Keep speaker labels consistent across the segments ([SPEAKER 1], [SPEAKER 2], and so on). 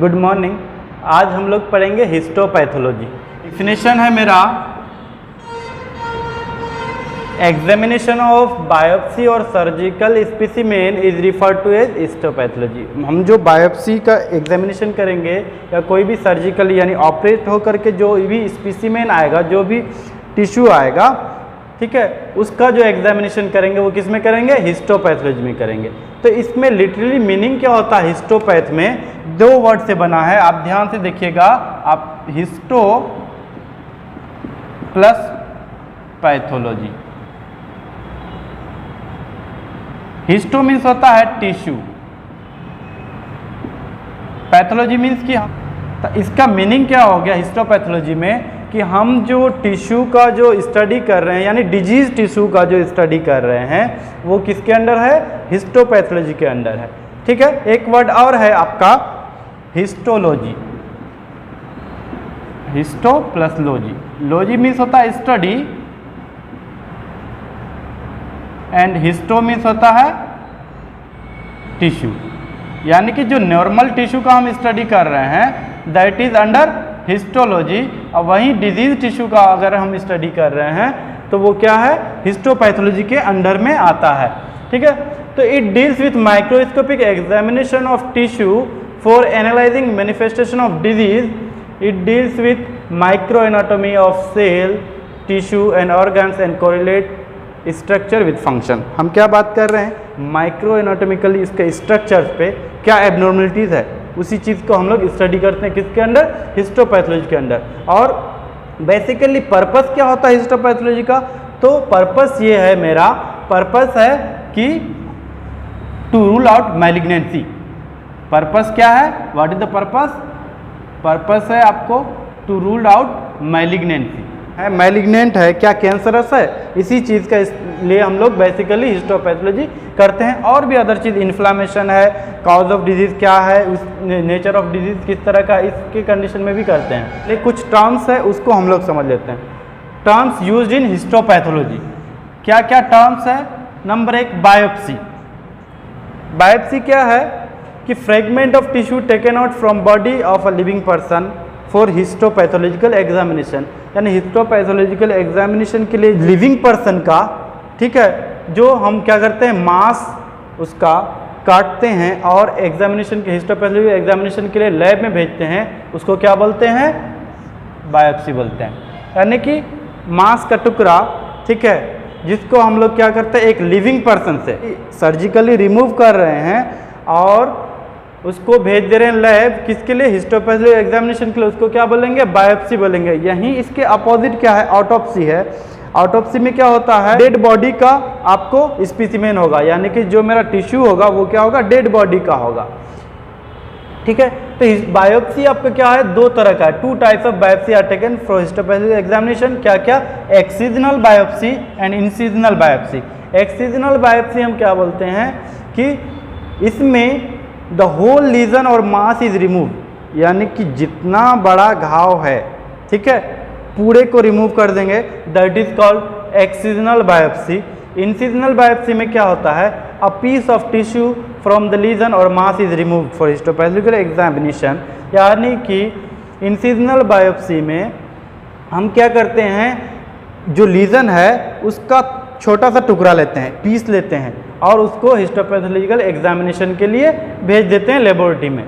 [SPEAKER 1] Good morning. आज हम लोग पढ़ेंगे हिस्टोपैथोलॉजी। डेफिनेशन है मेरा, एग्जामिनेशन ऑफ बायोप्सी और surgical specimen is referred to as histopathology. हम जो बायोप्सी का एग्जामिनेशन करेंगे या कोई भी सर्जिकल यानी ऑपरेट होकर के जो भी स्पेसिमेन आएगा, जो भी टिश्यू आएगा, ठीक है, उसका जो एग्जामिनेशन करेंगे वो किस में करेंगे? हिस्टोपैथोलॉजी में करेंगे। तो इसमें लिटरली मीनिंग क्या होता है? हिस्टोपैथ में दो वर्ड से बना है, आप ध्यान से देखिएगा। आप histo plus pathology. Histo means होता है टिश्यू, पैथोलॉजी मीन्स कि तो इसका मीनिंग क्या हो गया हिस्टोपैथोलॉजी में कि हम जो टिश्यू का जो स्टडी कर रहे हैं यानी डिजीज टिश्यू का जो स्टडी कर रहे हैं वो किसके अंडर है? हिस्टोपैथोलॉजी के अंडर है। ठीक है, एक वर्ड और है आपका histology. Histo plus logy. Logy means होता है स्टडी एंड हिस्टो मीन्स होता है टिश्यू, यानी कि जो नॉर्मल टिश्यू का हम स्टडी कर रहे हैं दैट इज अंडर हिस्टोलॉजी, और वहीं डिजीज टिश्यू का अगर हम स्टडी कर रहे हैं तो वो क्या है? हिस्टोपैथोलॉजी के अंडर में आता है। ठीक है, तो it deals with microscopic examination of tissue for analysing manifestation of disease. It deals with micro anatomy of cell, tissue and organs and correlate structure with function. हम क्या बात कर रहे हैं? माइक्रो एनाटॉमिकली इसके स्ट्रक्चर्स पे क्या एबनॉर्मलिटीज़ है उसी चीज़ को हम लोग स्टडी करते हैं किसके अंडर? हिस्टोपैथोलॉजी के अंडर। और बेसिकली पर्पस क्या होता है हिस्टोपैथोलॉजी का? तो पर्पस ये है, मेरा पर्पस है कि to rule out malignancy. Purpose क्या है? What is the purpose? Purpose है आपको टू रूल आउट मैलिग्नेंसी है। मैलिग्नेंट है क्या? कैंसरस है? इसी चीज़ का लिए हम लोग बेसिकली हिस्टोपैथोलॉजी करते हैं। और भी अदर चीज़, इन्फ्लामेशन है, कॉज ऑफ डिजीज़ क्या है, उस नेचर ऑफ डिजीज़ किस तरह का, इसके कंडीशन में भी करते हैं। लेकिन कुछ टर्म्स है उसको हम लोग समझ लेते हैं। टर्म्स यूज्ड इन हिस्टोपैथोलॉजी, क्या क्या टर्म्स है? नंबर एक, बायोप्सी। बायोप्सी क्या है? कि fragment of tissue taken out from body of a living person for histopathological examination, यानी हिस्टोपैथोलॉजिकल एग्जामिनेशन के लिए लिविंग पर्सन का, ठीक है, जो हम क्या करते हैं मांस उसका काटते हैं और एग्जामिनेशन के हिस्टोपैथोलॉजी एग्जामिनेशन के लिए लैब में भेजते हैं, उसको क्या बोलते हैं? बायोप्सी बोलते हैं। यानी कि मांस का टुकड़ा, ठीक है, जिसको हम लोग क्या करते हैं एक लिविंग पर्सन से सर्जिकली रिमूव कर रहे हैं और उसको भेज दे रहे हैं लैब, किसके लिए? हिस्टोपैथोलॉजी एग्जामिनेशन के लिए। उसको क्या बोलेंगे? बायोप्सी बोलेंगे। यहीं इसके अपोजिट क्या है? ऑटोप्सी है। ऑटोप्सी में क्या होता है? डेड बॉडी का आपको स्पेसिमेन होगा, यानी कि जो मेरा टिश्यू होगा वो क्या होगा? डेड बॉडी का होगा। ठीक है, तो बायोप्सी आपका क्या है? दो तरह का है। Two types of biopsy are taken for histopathology examination. क्या क्या? Excisional biopsy and incisional biopsy. Excisional biopsy हम क्या बोलते हैं कि इसमें द होल लीजन और मास इज रिमूव, यानी कि जितना बड़ा घाव है, ठीक है, पूरे को रिमूव कर देंगे, that is called excisional biopsy. Incisional biopsy में क्या होता है? A piece of tissue from the lesion और mass is remove for histopathological examination. यानी कि इंसिजनल बायोप्सी में हम क्या करते हैं, जो लीजन है उसका छोटा सा टुकड़ा लेते हैं, पीस लेते हैं और उसको हिस्टोपैथोलॉजिकल एग्जामिनेशन के लिए भेज देते हैं लेबोरेटरी में।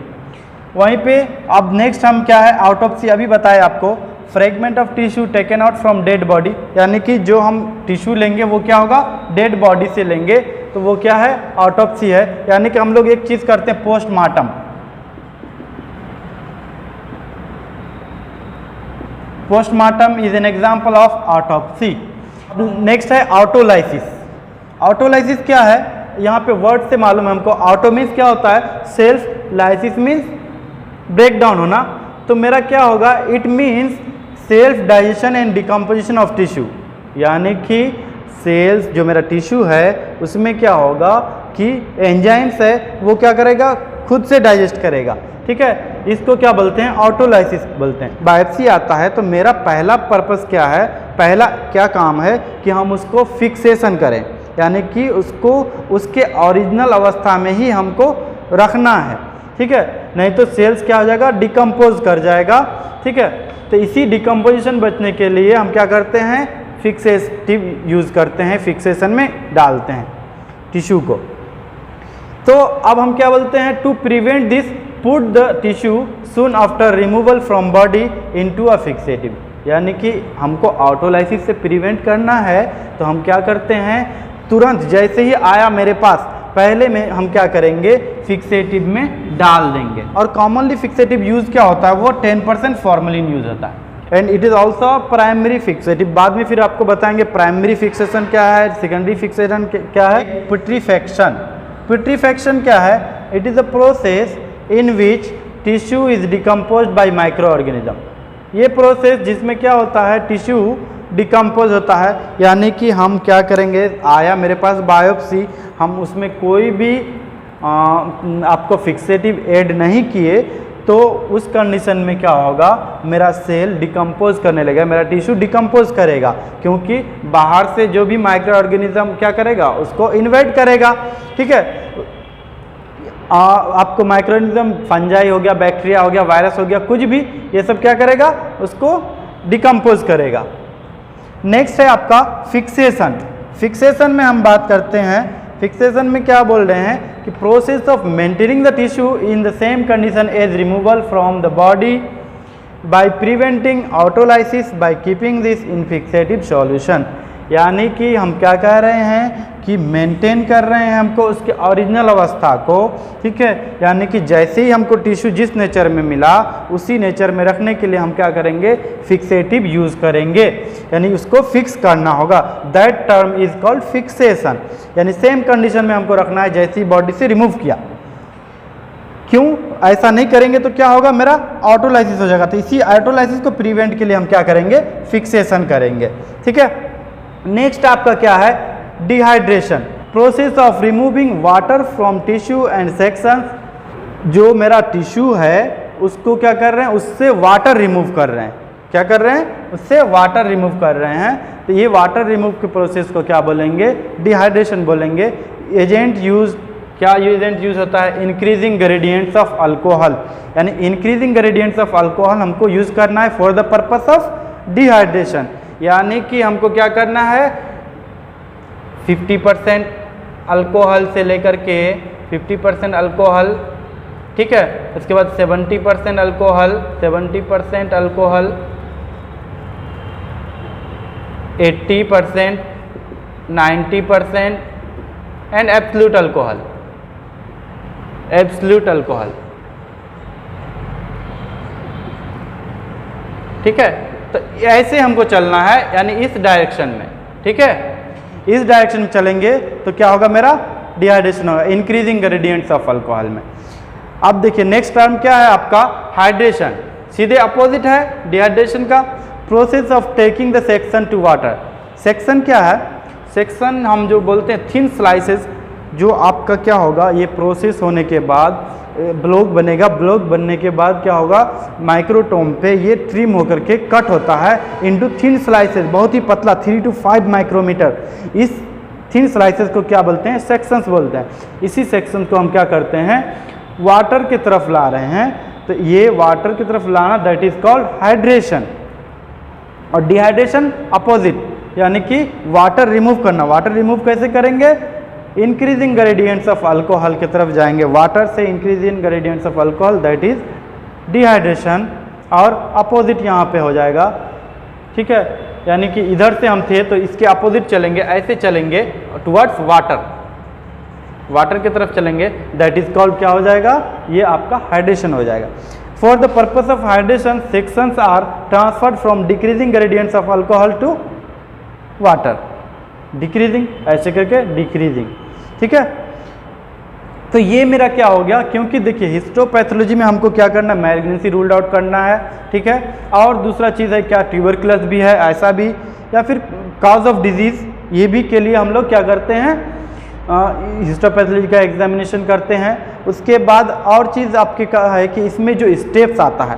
[SPEAKER 1] वहीं पे अब नेक्स्ट हम क्या है? ऑटोप्सी। अभी बताया आपको, fragment of tissue taken out from dead body, यानी कि जो हम टिश्यू लेंगे वो क्या होगा? डेड बॉडी से लेंगे, तो वो क्या है? ऑटोप्सी है। यानी कि हम लोग एक चीज़ करते हैं postmortem. Postmortem is an example of autopsy. Next है ऑटोलाइसिस। ऑटोलाइसिस क्या है? यहाँ पे वर्ड से मालूम है हमको। ऑटो मीन्स क्या होता है? Self, lysis means break down होना। तो मेरा क्या होगा? It means self digestion and decomposition of tissue, यानी कि सेल्स जो मेरा टिश्यू है उसमें क्या होगा कि एंजाइम्स है वो क्या करेगा? खुद से डाइजेस्ट करेगा। ठीक है, इसको क्या बोलते हैं? ऑटोलाइसिस बोलते हैं। बायोप्सी आता है तो मेरा पहला पर्पस क्या है? पहला क्या काम है कि हम उसको फिक्सेशन करें, यानी कि उसको उसके ओरिजिनल अवस्था में ही हमको रखना है। ठीक है, नहीं तो सेल्स क्या हो जाएगा, डिकम्पोज कर जाएगा। ठीक है, तो इसी डिकम्पोजिशन बचने के लिए हम क्या करते हैं, फिक्सेटिव यूज़ करते हैं, फिक्सेशन में डालते हैं टिश्यू को। तो अब हम क्या बोलते हैं, to prevent this put the tissue soon after removal from body into a fixative, यानी कि हमको ऑटोलाइसिस से प्रिवेंट करना है तो हम क्या करते हैं, तुरंत जैसे ही आया मेरे पास पहले में हम क्या करेंगे, फिक्सेटिव में डाल देंगे। और कॉमनली फिक्सेटिव यूज़ क्या होता है, वो 10% फॉर्मेलिन यूज़ होता है। And it is also primary fixative. बाद में फिर आपको बताएंगे प्राइमरी फिक्सेशन क्या है, सेकेंडरी फिक्सेशन क्या है। पुट्रीफैक्शन, पुट्रीफैक्शन क्या है, it is a process in which tissue is decomposed bye micro organism. ये प्रोसेस जिसमें क्या होता है, टिश्यू डिकम्पोज होता है, यानी कि हम क्या करेंगे, आया मेरे पास बायोप्सी, हम उसमें कोई भी आपको फिक्सेटिव ऐड नहीं किए, तो उस कंडीशन में क्या होगा, मेरा सेल डिकम्पोज करने लगेगा, मेरा टिश्यू डिकम्पोज करेगा, क्योंकि बाहर से जो भी माइक्रो ऑर्गेनिज्म क्या करेगा, उसको इन्वेड करेगा। ठीक है, आपको माइक्रो ऑर्गेनिज्म फंजाई हो गया, बैक्टीरिया हो गया, वायरस हो गया, कुछ भी, ये सब क्या करेगा, उसको डिकम्पोज करेगा। नेक्स्ट है आपका फिक्सेशन। फिक्सेशन में हम बात करते हैं, फिक्सेशन में क्या बोल रहे हैं कि process of maintaining the tissue in the same condition as removal from the body by preventing autolysis by keeping this in fixative solution, यानी कि हम क्या कह रहे हैं कि मेंटेन कर रहे हैं हमको उसके ओरिजिनल अवस्था को। ठीक है, यानी कि जैसे ही हमको टिश्यू जिस नेचर में मिला उसी नेचर में रखने के लिए हम क्या करेंगे, फिक्सेटिव यूज़ करेंगे, यानी उसको फिक्स करना होगा। That term is called fixation, यानी सेम कंडीशन में हमको रखना है जैसी बॉडी से रिमूव किया। क्यों ऐसा नहीं करेंगे तो क्या होगा, मेरा ऑटोलाइसिस हो जाएगा। तो इसी ऑटोलाइसिस को प्रिवेंट के लिए हम क्या करेंगे, फिक्सेशन करेंगे। ठीक है, नेक्स्ट आपका क्या है, dehydration, process of removing water from tissue and sections. जो मेरा टिश्यू है उसको क्या कर रहे हैं, उससे वाटर रिमूव कर रहे हैं, क्या कर रहे हैं, उससे वाटर रिमूव कर रहे हैं। तो ये वाटर रिमूव के प्रोसेस को क्या बोलेंगे, डिहाइड्रेशन बोलेंगे। एजेंट यूज, क्या एजेंट यूज होता है, इंक्रीजिंग ग्रेडियंट्स ऑफ अल्कोहल, यानी इंक्रीजिंग ग्रेडियंट्स ऑफ अल्कोहल हमको यूज करना है for the purpose of dehydration, यानी कि हमको क्या करना है, 50% अल्कोहल से लेकर के 50% अल्कोहल, ठीक है, उसके बाद 70% alcohol, 70% alcohol, 80%, 90% and absolute alcohol, absolute alcohol. ठीक है, तो ऐसे हमको चलना है, यानी इस डायरेक्शन में। ठीक है, इस डायरेक्शन में चलेंगे तो क्या होगा, मेरा डिहाइड्रेशन होगा, इंक्रीजिंग ग्रेडियंट्स ऑफ अल्कोहल में। अब देखिए नेक्स्ट टर्म क्या है आपका, हाइड्रेशन, सीधे अपोजिट है डिहाइड्रेशन का। Process of taking the section two water. Section क्या है, सेक्शन हम जो बोलते हैं थिन स्लाइसेस, जो आपका क्या होगा, ये प्रोसेस होने के बाद ब्लॉक बनेगा, ब्लॉक बनने के बाद क्या होगा, माइक्रोटोम पे ये ट्रिम होकर के कट होता है इनटू थिन स्लाइसेस, बहुत ही पतला 3 to 5 माइक्रोमीटर। इस थिन स्लाइसेस को क्या बोलते हैं, सेक्शंस बोलते हैं। इसी सेक्शन को हम क्या करते हैं, वाटर की तरफ ला रहे हैं, तो ये वाटर की तरफ लाना दैट इज कॉल्ड हाइड्रेशन। और डिहाइड्रेशन अपोजिट, यानी कि वाटर रिमूव करना। वाटर रिमूव कैसे करेंगे, इंक्रीजिंग ग्रेडियंट्स ऑफ अल्कोहल की तरफ जाएंगे, वाटर से increasing gradients of alcohol that is dehydration. और अपोजिट यहाँ पे हो जाएगा। ठीक है, यानी कि इधर से हम थे तो इसके अपोजिट चलेंगे, ऐसे चलेंगे टुवर्ड्स वाटर, वाटर की तरफ चलेंगे, दैट इज कॉल्ड क्या हो जाएगा, ये आपका हाइड्रेशन हो जाएगा। For the purpose of hydration sections are transferred from decreasing gradients of alcohol to water, decreasing ऐसे करके डिक्रीजिंग। ठीक है, तो ये मेरा क्या हो गया, क्योंकि देखिए हिस्टोपैथोलॉजी में हमको क्या करना है, मैलिग्नेंसी रूल्ड आउट करना है। ठीक है, और दूसरा चीज़ है क्या, ट्यूबरकुलस भी है ऐसा भी, या फिर कॉज ऑफ डिजीज, ये भी के लिए हम लोग क्या करते हैं, हिस्टोपैथोलॉजी का एग्जामिनेशन करते हैं। उसके बाद और चीज़ आपके का है कि इसमें जो स्टेप्स आता है,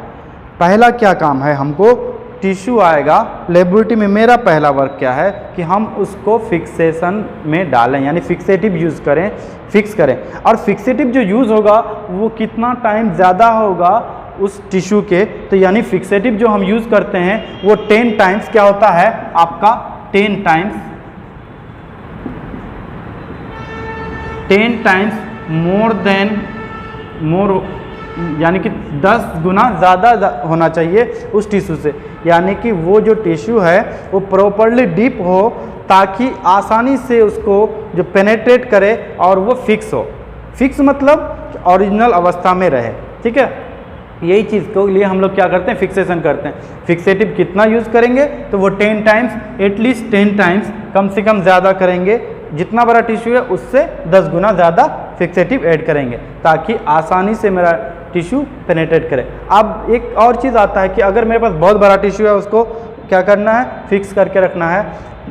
[SPEAKER 1] पहला क्या काम है, हमको टिश्यू आएगा लेबोरेटरी में, मेरा पहला वर्क क्या है कि हम उसको फिक्सेशन में डालें, यानी फिक्सेटिव यूज़ करें, फिक्स करें। और फिक्सेटिव जो यूज़ होगा वो कितना टाइम ज़्यादा होगा उस टिश्यू के, तो यानी फिक्सेटिव जो हम यूज़ करते हैं वो 10 टाइम्स क्या होता है आपका 10 टाइम्स मोर यानी कि 10 गुना ज़्यादा होना चाहिए उस टिश्यू से, यानी कि वो जो टिश्यू है वो प्रॉपरली डीप हो ताकि आसानी से उसको जो पेनेट्रेट करे और वो फिक्स हो। फिक्स मतलब ओरिजिनल अवस्था में रहे, ठीक है। यही चीज़ को लिए हम लोग क्या करते हैं, फिक्सेशन करते हैं। फिक्सेटिव कितना यूज़ करेंगे तो वो 10 टाइम्स, एटलीस्ट 10 टाइम्स कम से कम ज़्यादा करेंगे, जितना बड़ा टिश्यू है उससे 10 गुना ज़्यादा फिक्सेटिव ऐड करेंगे ताकि आसानी से मेरा टिश्यू पेनेट्रेट करे। अब एक और चीज़ आता है कि अगर मेरे पास बहुत बड़ा टिश्यू है उसको क्या करना है, फिक्स करके रखना है।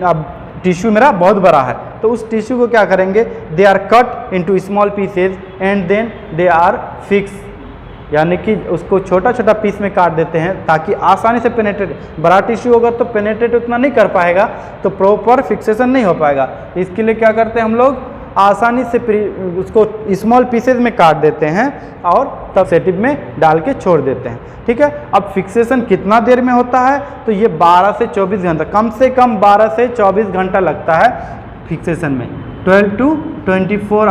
[SPEAKER 1] अब टिश्यू मेरा बहुत बड़ा है तो उस टिश्यू को क्या करेंगे, they are cut into small pieces and then they are fix, यानी कि उसको छोटा छोटा पीस में काट देते हैं ताकि आसानी से पेनेट्रेट। बड़ा टिश्यू होगा तो पेनेट्रेट उतना नहीं कर पाएगा, तो प्रॉपर फिक्सेशन नहीं हो पाएगा। इसके लिए क्या करते हैं हम लोग, आसानी से उसको स्मॉल पीसेज में काट देते हैं और तब फिक्सेटिव में डाल के छोड़ देते हैं, ठीक है। अब फिक्सेशन कितना देर में होता है, तो ये 12 से 24 घंटा, कम से कम 12 से 24 घंटा लगता है फिक्सेशन में। 12 to 24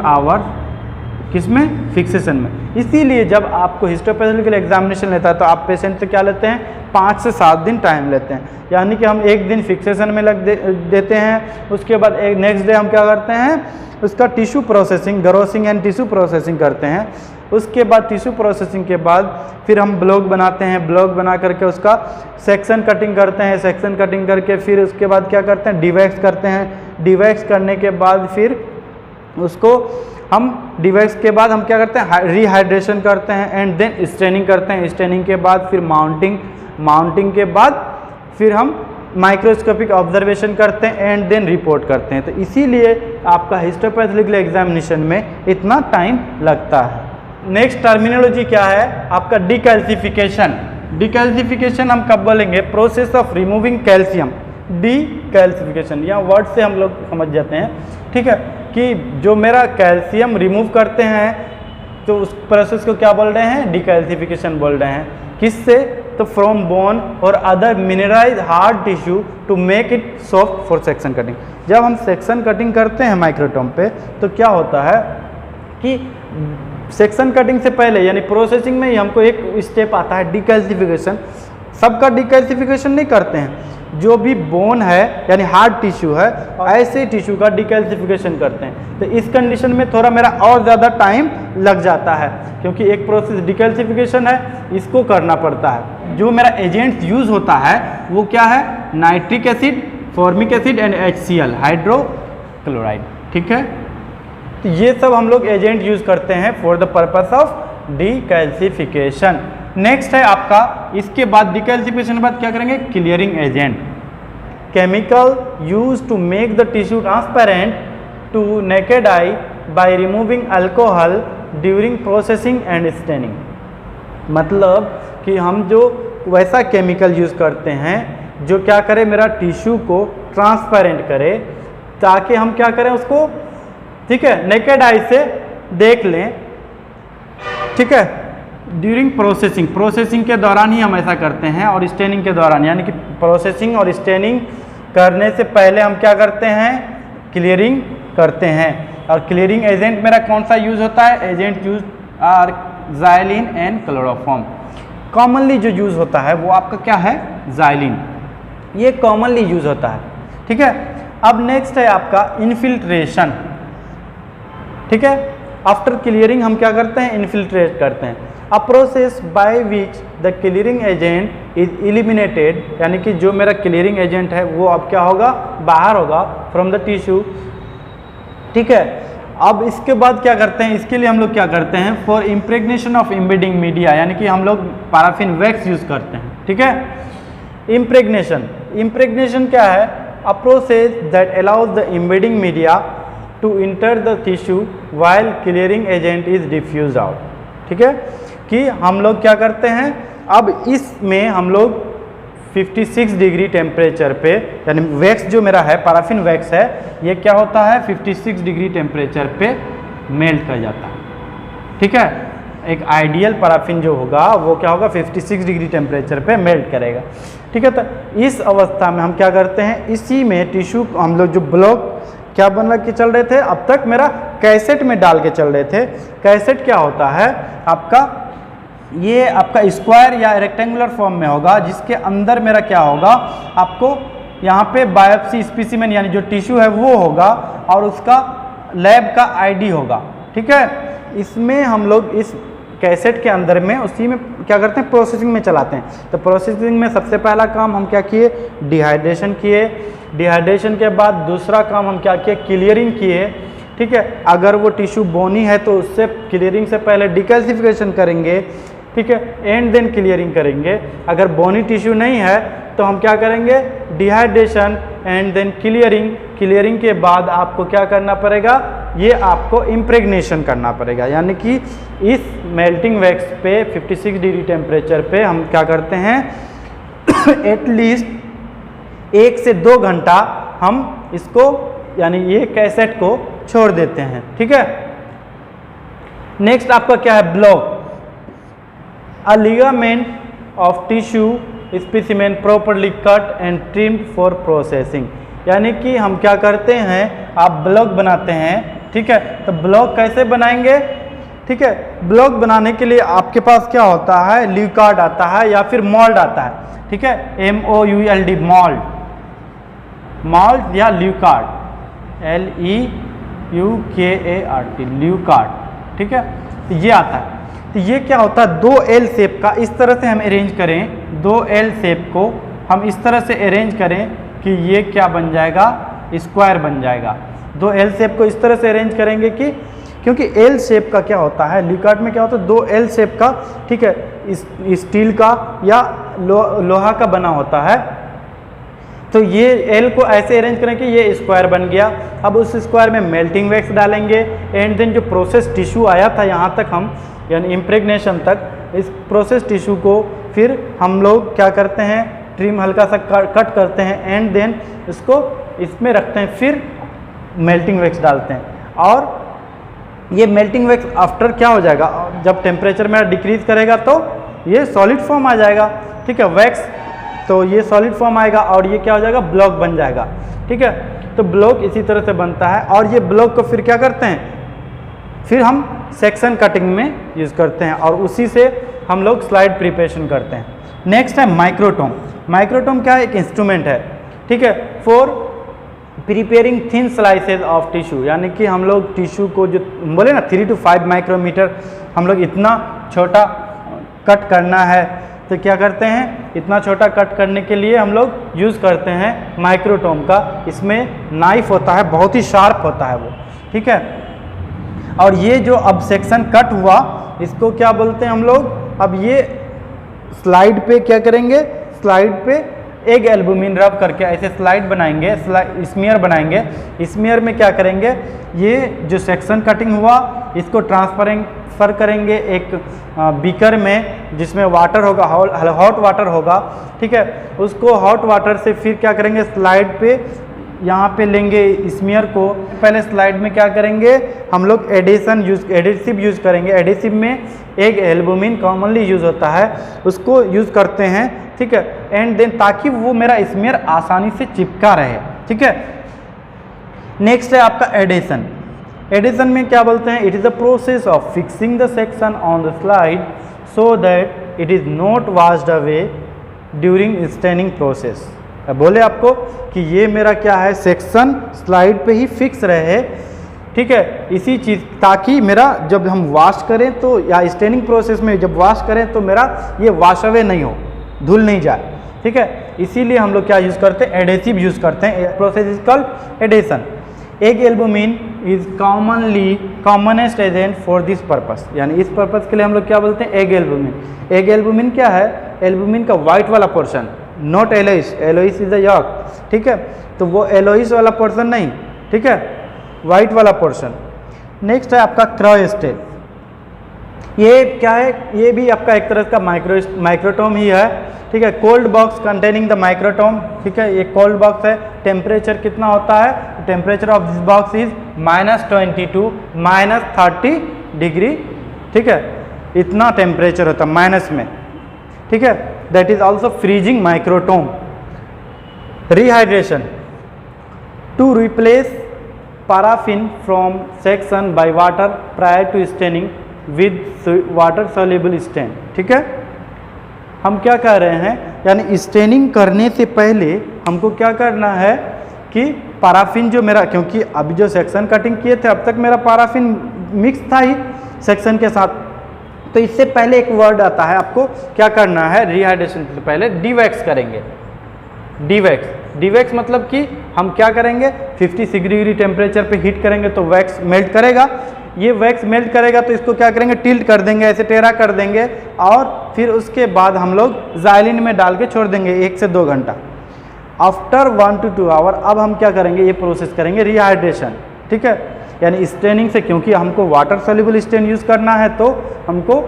[SPEAKER 1] आवर्स किसमें, फिक्सेशन में। इसीलिए जब आपको हिस्टोपैथोलॉजिकल एग्जामिनेशन लेता है तो आप पेशेंट से क्या लेते हैं, 5 से 7 दिन टाइम लेते हैं, यानी कि हम एक दिन फिक्सेशन में लग देते हैं। उसके बाद एक नेक्स्ट डे हम क्या करते हैं, उसका tissue processing, grossing and tissue processing करते हैं। उसके बाद टिश्यू प्रोसेसिंग के बाद फिर हम ब्लॉक बनाते हैं, ब्लॉक बना करके उसका सेक्शन कटिंग करते हैं, सेक्शन कटिंग करके फिर उसके बाद क्या करते हैं, डिवैक्स करते हैं। डिवैक्स करने के बाद फिर उसको हम डिवैक्स के बाद हम क्या करते हैं, रिहाइड्रेशन करते हैं एंड देन स्टेनिंग करते हैं। स्टेनिंग के बाद फिर माउंटिंग के बाद फिर हम माइक्रोस्कोपिक ऑब्जर्वेशन करते हैं एंड देन रिपोर्ट करते हैं। तो इसीलिए आपका हिस्टोपैथोलॉजिकल एग्जामिनेशन में इतना टाइम लगता है। नेक्स्ट टर्मिनोलॉजी क्या है आपका, डिकैल्सिफिकेशन। डिकैल्सिफिकेशन हम कब बोलेंगे, process of removing calcium. Decalcification या वर्ड से हम लोग समझ जाते हैं, ठीक है, कि जो मेरा कैल्शियम रिमूव करते हैं तो उस प्रोसेस को क्या बोल रहे हैं, डिकैल्सिफिकेशन बोल रहे हैं। किससे, तो फ्रॉम बोन और other mineralise hard tissue to make it soft for section cutting. जब हम सेक्शन कटिंग करते हैं माइक्रोटोम पे तो क्या होता है कि सेक्शन कटिंग से पहले यानी प्रोसेसिंग में ही हमको एक स्टेप आता है डिकैल्सिफिकेशन। सबका डिकैल्सिफिकेशन नहीं करते हैं, जो भी बोन है यानी हार्ड टिश्यू है ऐसे टिश्यू का डिकैल्सिफिकेशन करते हैं। तो इस कंडीशन में थोड़ा मेरा और ज़्यादा टाइम लग जाता है क्योंकि एक प्रोसेस डिकैल्सिफिकेशन है, इसको करना पड़ता है। जो मेरा एजेंट यूज़ होता है वो क्या है, nitric acid, formic acid and HCl, hydrochloride, ठीक है। तो ये सब हम लोग एजेंट यूज़ करते हैं for the purpose of decalcification. Next है आपका, इसके बाद डिकैल्सिफिकेशन के बाद क्या करेंगे, clearing agent. Chemical use to make the tissue transparent to naked eye by removing alcohol during processing and staining. मतलब कि हम जो वैसा केमिकल यूज़ करते हैं जो क्या करे, मेरा टिश्यू को ट्रांसपेरेंट करे ताकि हम क्या करें उसको, ठीक है, नेकेड आई से देख लें, ठीक है। ड्यूरिंग प्रोसेसिंग के दौरान ही हम ऐसा करते हैं और स्टेनिंग के दौरान, यानी कि प्रोसेसिंग और स्टेनिंग करने से पहले हम क्या करते हैं, क्लियरिंग करते हैं। और क्लियरिंग एजेंट मेरा कौन सा यूज़ होता है, agent use are xylene and chloroform. Commonly जो यूज़ होता है वो आपका क्या है, ज़ाइलिन, ये कॉमनली यूज़ होता है, ठीक है। अब नेक्स्ट है आपका इन्फिल्ट्रेशन, ठीक है। आफ्टर क्लियरिंग हम क्या करते हैं, इन्फिल्ट्रेट करते हैं। A process by which the clearing agent is eliminated, यानी कि जो मेरा क्लियरिंग एजेंट है वो अब क्या होगा, बाहर होगा फ्रॉम द टिश्यू, ठीक है। अब इसके बाद क्या करते हैं, इसके लिए हम लोग क्या करते हैं, फॉर इम्प्रेग्नेशन ऑफ इम्बेडिंग मीडिया, यानी कि हम लोग पैराफिन वैक्स यूज़ करते हैं, ठीक है। इम्प्रेग्नेशन क्या है, a process that allows the embedding media to enter the tissue while clearing agent is diffuse out, ठीक है। कि हम लोग क्या करते हैं अब इसमें हम लोग 56 डिग्री टेम्परेचर पे, यानी वैक्स जो मेरा है पैराफिन वैक्स है, ये क्या होता है 56 डिग्री टेम्परेचर पे मेल्ट कर जाता है। ठीक है, एक आइडियल पैराफिन जो होगा वो क्या होगा 56 डिग्री टेम्परेचर पे मेल्ट करेगा। ठीक है, तो इस अवस्था में हम क्या करते हैं, इसी में टिश्यू हम लोग जो ब्लॉक क्या बना के चल रहे थे, अब तक मेरा कैसेट में डाल के चल रहे थे। कैसेट क्या होता है आपका, ये आपका स्क्वायर या रेक्टेंगुलर फॉर्म में होगा, जिसके अंदर मेरा क्या होगा, आपको यहाँ पे बायोप्सी स्पेसिमेन यानी जो टिश्यू है वो होगा और उसका लैब का आईडी होगा। ठीक है, इसमें हम लोग इस कैसेट के अंदर में उसी में क्या करते हैं, प्रोसेसिंग में चलाते हैं। तो प्रोसेसिंग में सबसे पहला काम हम क्या किए, डिहाइड्रेशन किए। डिहाइड्रेशन के बाद दूसरा काम हम क्या किए, क्लियरिंग किए। ठीक है, अगर वो टिश्यू बोनी है तो उससे क्लियरिंग से पहले डिकैल्सिफिकेशन करेंगे। ठीक है, एंड देन क्लियरिंग करेंगे। अगर बोनी टिश्यू नहीं है तो हम क्या करेंगे, dehydration and then clearing. Clearing के बाद आपको क्या करना पड़ेगा, ये आपको इम्प्रेग्नेशन करना पड़ेगा, यानी कि इस मेल्टिंग वैक्स पे 56 डिग्री टेम्परेचर पे हम क्या करते हैं एटलीस्ट 1 से 2 घंटा हम इसको यानी ये कैसेट को छोड़ देते हैं। ठीक है, नेक्स्ट आपका क्या है, block. A ligament of tissue specimen properly cut and trimmed for processing, यानी कि हम क्या करते हैं, आप ब्लॉक बनाते हैं। ठीक है, तो ब्लॉक कैसे बनाएंगे, ठीक है, ब्लॉक बनाने के लिए आपके पास क्या होता है, ल्यूकार्ड आता है या फिर मोल्ड आता है। ठीक है, MOULD मोल्ड, मोल्ड या ल्यूकार्ड, LEUKARD ल्यूकार्ड। ठीक है, तो ये आता है। तो ये क्या होता है, 2L शेप का इस तरह से हम अरेंज करें, 2L शेप को हम इस तरह से अरेंज करें कि ये क्या बन जाएगा, स्क्वायर बन जाएगा। 2L शेप को इस तरह से अरेंज करेंगे कि क्योंकि L शेप का क्या होता है, ल्यूकार्ड में क्या होता है, 2L शेप का, ठीक है, स्टील का या लोहा का बना होता है। तो ये L को ऐसे अरेंज करें कि ये स्क्वायर बन गया। अब उस स्क्वायर में मेल्टिंग वैक्स डालेंगे एंड देन जो प्रोसेस टिश्यू आया था यहाँ तक हम यानी इम्प्रेग्नेशन तक, इस प्रोसेस टिश्यू को फिर हम लोग क्या करते हैं, ट्रिम हल्का सा कट करते हैं एंड देन इसको इसमें रखते हैं, फिर मेल्टिंग वैक्स डालते हैं। और ये मेल्टिंग वैक्स आफ्टर क्या हो जाएगा, जब टेम्परेचर मेरा डिक्रीज करेगा तो ये सॉलिड फॉर्म आ जाएगा। ठीक है, वैक्स तो ये सॉलिड फॉर्म आएगा और ये क्या हो जाएगा, ब्लॉक बन जाएगा। ठीक है, तो ब्लॉक इसी तरह से बनता है और ये ब्लॉक को फिर क्या करते हैं, फिर हम सेक्शन कटिंग में यूज़ करते हैं और उसी से हम लोग स्लाइड प्रिपरेशन करते हैं। नेक्स्ट है माइक्रोटोम। माइक्रोटोम क्या है, एक इंस्ट्रूमेंट है। ठीक है, for preparing thin slices of tissue, यानी कि हम लोग टिश्यू को जो बोले ना 3 to 5 माइक्रोमीटर हम लोग इतना छोटा कट करना है, तो क्या करते हैं, इतना छोटा कट करने के लिए हम लोग यूज़ करते हैं माइक्रोटोम का। इसमें नाइफ होता है, बहुत ही शार्प होता है वो। ठीक है, और ये जो अब सेक्शन कट हुआ इसको क्या बोलते हैं हम लोग, अब ये स्लाइड पे क्या करेंगे, स्लाइड पे एक एल्बुमिन रब करके ऐसे स्लाइड बनाएंगे, स्मीयर बनाएंगे। स्मीयर में क्या करेंगे, ये जो सेक्शन कटिंग हुआ इसको ट्रांसफर करेंगे एक बीकर में जिसमें वाटर होगा, हॉट वाटर होगा। ठीक है, उसको हॉट वाटर से फिर क्या करेंगे, स्लाइड पे यहाँ पे लेंगे स्मीयर को। पहले स्लाइड में क्या करेंगे हम लोग, एडेसिव यूज़ करेंगे। एडेसिव में एक एल्बुमिन कॉमनली यूज़ होता है, उसको यूज़ करते हैं। ठीक है, एंड देन ताकि वो मेरा स्मीयर आसानी से चिपका रहे। ठीक है, नेक्स्ट है आपका एडेशन। एडेशन में क्या बोलते हैं, it is the process of fixing the section on the slide so that it is not washed away during staining process. बोले आपको कि ये मेरा क्या है, सेक्शन स्लाइड पे ही फिक्स रहे। ठीक है, इसी चीज़ ताकि मेरा जब हम वॉश करें तो या स्टेनिंग प्रोसेस में जब वॉश करें तो मेरा ये वॉश अवे नहीं हो, धुल नहीं जाए। ठीक है, इसीलिए हम लोग क्या यूज़ करते हैं, एडेसिव यूज़ करते हैं। Process is called adhesion. Egg albumin is commonest agent for this purpose, यानी इस पर्पस के लिए हम लोग क्या बोलते हैं, एग एल्बुमिन। एग एल्बुमिन क्या है, एल्बुमिन का वाइट वाला पोर्शन, नॉट एलोइस, एलोइस इज द यॉक। ठीक है, तो वो एलोइस वाला पोर्शन नहीं, ठीक है, वाइट वाला पोर्शन। नेक्स्ट है आपका क्रायोस्टेट। ये क्या है, ये भी आपका एक तरह का माइक्रोटोम ही है, ठीक है। Cold box containing the microtome, ठीक है, ये कोल्ड बॉक्स है। टेम्परेचर कितना होता है, temperature of this box is -22 -30 degree, ठीक है, इतना टेम्परेचर होता है माइनस में, ठीक है। That is also freezing microtome. Rehydration, to replace paraffin from section by water prior to staining with water soluble stain, ठीक है। हम क्या कह रहे हैं, यानी स्टेनिंग करने से पहले हमको क्या करना है कि पैराफिन जो मेरा, क्योंकि अभी जो सेक्शन कटिंग किए थे अब तक मेरा पैराफिन मिक्स था ही सेक्शन के साथ, तो इससे पहले एक वर्ड आता है, आपको क्या करना है, रिहाइड्रेशन से पहले डीवैक्स करेंगे। डीवैक्स मतलब कि हम क्या करेंगे, 56 डिग्री टेम्परेचर पे हीट करेंगे तो वैक्स मेल्ट करेगा। ये वैक्स मेल्ट करेगा तो इसको क्या करेंगे, टिल्ट कर देंगे, ऐसे टेढ़ा कर देंगे, और फिर उसके बाद हम लोग ज़ाइलिन में डाल के छोड़ देंगे 1 से 2 घंटा। आफ्टर 1 to 2 आवर अब हम क्या करेंगे, ये प्रोसेस करेंगे रिहाइड्रेशन, ठीक है, यानी स्टेनिंग से, क्योंकि हमको वाटर सोल्यूबल स्टेन यूज़ करना है तो हमको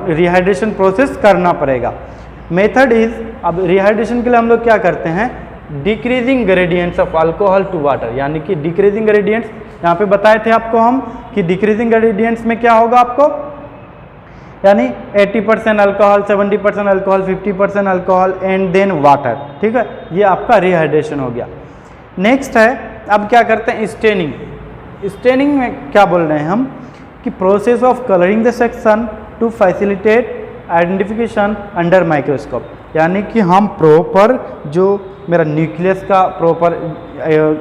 [SPEAKER 1] रिहाइड्रेशन प्रोसेस करना पड़ेगा। मेथड इज, अब रिहाइड्रेशन के लिए हम लोग क्या करते हैं, decreasing gradients of alcohol to water, यानी कि डिक्रीजिंग ग्रेडियंट्स यहाँ पे बताए थे आपको हम कि डिक्रीजिंग ग्रेडियंट्स में क्या होगा आपको, यानी 80% alcohol, 70% alcohol, 50% alcohol and then water, ठीक है, ये आपका रिहाइड्रेशन हो गया। नेक्स्ट है, अब क्या करते हैं, स्टेनिंग। स्टेनिंग में क्या बोल रहे हैं हम कि process of colouring the section two facilitate identification under microscope, यानी कि हम प्रॉपर जो मेरा न्यूक्लियस का प्रॉपर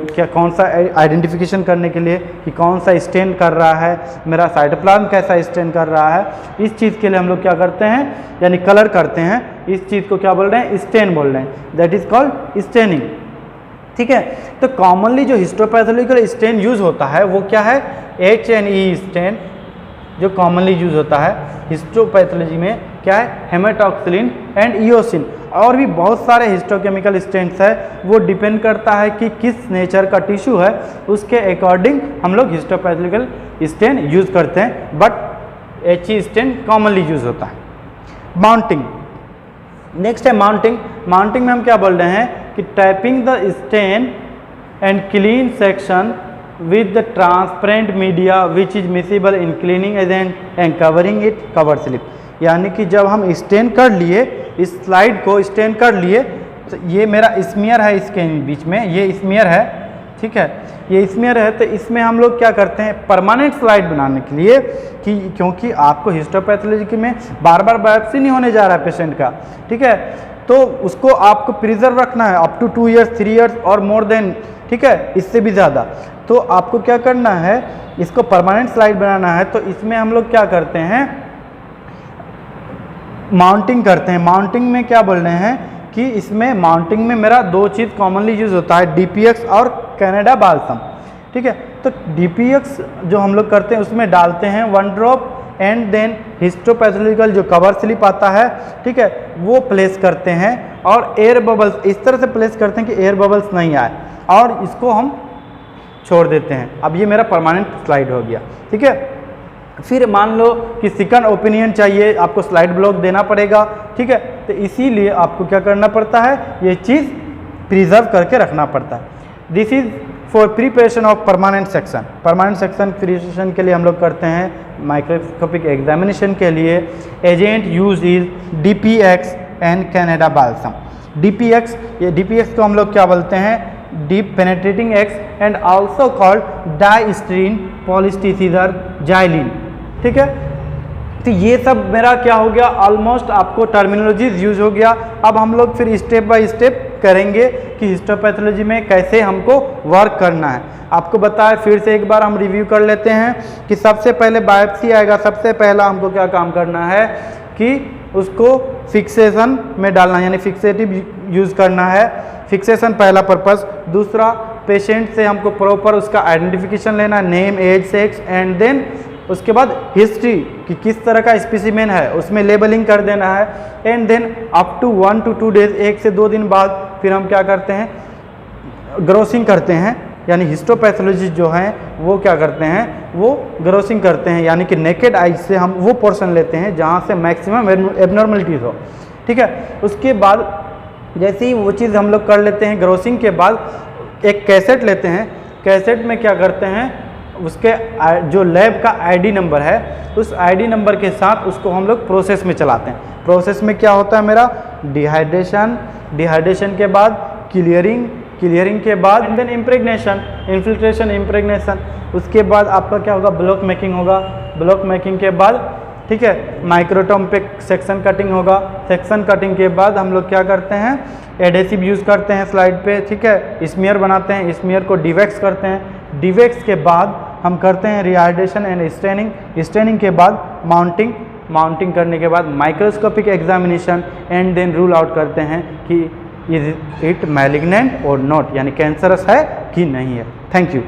[SPEAKER 1] क्या कौन सा आइडेंटिफिकेशन करने के लिए कि कौन सा स्टेन कर रहा है, मेरा साइटोप्लाज्म कैसा स्टेन कर रहा है, इस चीज़ के लिए हम लोग क्या करते हैं, यानी कलर करते हैं। इस चीज़ को क्या बोल रहे हैं, स्टेन बोल रहे हैं, दैट इज़ कॉल्ड स्टेनिंग, ठीक है। तो कॉमनली जो हिस्टोपैथोलॉजिकल स्टेन यूज़ होता है वो क्या है, H&E स्टेन जो कॉमनली यूज होता है हिस्टोपैथोलॉजी में, क्या है, हेमेटॉक्सिलिन एंड इओसिन। और भी बहुत सारे हिस्टोकेमिकल स्टेन्स है, वो डिपेंड करता है कि किस नेचर का टिश्यू है, उसके अकॉर्डिंग हम लोग हिस्टोपैथोलॉजिकल स्टेन यूज करते हैं, but He stain commonly use होता है। माउंटिंग, नेक्स्ट है माउंटिंग। माउंटिंग में हम क्या बोल रहे हैं कि tapping the stain and clean section with the transparent media which is miscible in cleaning agent and covering it cover slip, यानी कि जब हम स्टेन कर लिए, इस स्लाइड को स्टेन कर लिए, तो ये मेरा स्मीयर है, इसके बीच में ये स्मीयर है, ठीक है, ये स्मीयर है, तो इसमें हम लोग क्या करते हैं, परमानेंट स्लाइड बनाने के लिए, कि क्योंकि आपको हिस्टोपैथोलॉजी में बार बार बायोप्सी नहीं होने जा रहा है पेशेंट का, ठीक है, तो उसको आपको प्रिजर्व रखना है अप टू 2 years 3 years और मोर देन, ठीक है, इससे भी ज़्यादा। तो आपको क्या करना है, इसको परमानेंट स्लाइड बनाना है, तो इसमें हम लोग क्या करते हैं, माउंटिंग करते हैं। माउंटिंग में क्या बोल रहे हैं कि इसमें माउंटिंग में मेरा 2 चीज़ कॉमनली यूज होता है, DPX और कनाडा बाल्सम, ठीक है। तो DPX जो हम लोग करते हैं उसमें डालते हैं 1 ड्रॉप एंड देन हिस्टोपैथोलॉजिकल जो कवर स्लिप आता है, ठीक है, वो प्लेस करते हैं, और एयर बबल्स इस तरह से प्लेस करते हैं कि एयर बबल्स नहीं आए, और इसको हम छोड़ देते हैं। अब ये मेरा परमानेंट स्लाइड हो गया, ठीक है। फिर मान लो कि सेकंड ओपिनियन चाहिए, आपको स्लाइड ब्लॉक देना पड़ेगा, ठीक है, तो इसीलिए आपको क्या करना पड़ता है, ये चीज़ प्रिजर्व करके रखना पड़ता है। This is for preparation of permanent section. Permanent section preparation के लिए हम लोग करते हैं माइक्रोस्कोपिक एग्जामिनेशन के लिए agent use is DPX and Canada balsam. DPX, ये DPX को हम लोग क्या बोलते हैं, deep penetrating X and also called distyrene plasticizer xylene, ठीक है। तो ये सब मेरा क्या हो गया, ऑलमोस्ट आपको टर्मिनोलॉजीज यूज हो गया। अब हम लोग फिर स्टेप बाय स्टेप करेंगे कि हिस्टोपैथोलॉजी में कैसे हमको वर्क करना है। आपको बताया, फिर से एक बार हम रिव्यू कर लेते हैं कि सबसे पहले बायोप्सी आएगा, सबसे पहला हमको क्या काम करना है कि उसको फिक्सेशन में डालना, यानी फिक्सेटिव यूज़ करना है, फिक्सेशन पहला पर्पस। दूसरा, पेशेंट से हमको प्रॉपर उसका आइडेंटिफिकेशन लेना, name, age, sex, and then उसके बाद हिस्ट्री कि किस तरह का स्पेसिमेन है, उसमें लेबलिंग कर देना है, and then up to 1 to 2 days, 1 से 2 दिन बाद फिर हम क्या करते हैं, ग्रोसिंग करते हैं, यानी हिस्टोपैथोलॉजिस्ट जो हैं वो क्या करते हैं, वो ग्रोसिंग करते हैं, यानी कि नेकेड आइज से हम वो पोर्शन लेते हैं जहाँ से मैक्सिमम एबनॉर्मलिटीज हो, ठीक है। उसके बाद जैसे ही वो चीज़ हम लोग कर लेते हैं, ग्रोसिंग के बाद एक कैसेट लेते हैं, कैसेट में क्या करते हैं, उसके जो लैब का आईडी नंबर है उस आईडी नंबर के साथ उसको हम लोग प्रोसेस में चलाते हैं। प्रोसेस में क्या होता है मेरा, डिहाइड्रेशन, डिहाइड्रेशन के बाद क्लियरिंग, क्लियरिंग के बाद एंड देन इम्प्रेग्नेशन, इन्फिल्ट्रेशन, इम्प्रेग्नेशन, उसके बाद आपका क्या होगा, ब्लॉक मेकिंग होगा, ब्लॉक मेकिंग के बाद ठीक है माइक्रोटोम पे सेक्शन कटिंग होगा, सेक्शन कटिंग के बाद हम लोग क्या करते हैं, एडेसिव यूज़ करते हैं स्लाइड पे, ठीक है, स्मीयर बनाते हैं, स्मीयर को डिवेक्स करते हैं, डिवेक्स के बाद हम करते हैं रिहाइड्रेशन एंड स्टेनिंग, स्टेनिंग के बाद माउंटिंग, माउंटिंग करने के बाद microscopic examination and then rule out करते हैं कि इज इट मैलिग्नेंट और नॉट, यानी कैंसरस है कि नहीं है। Thank you.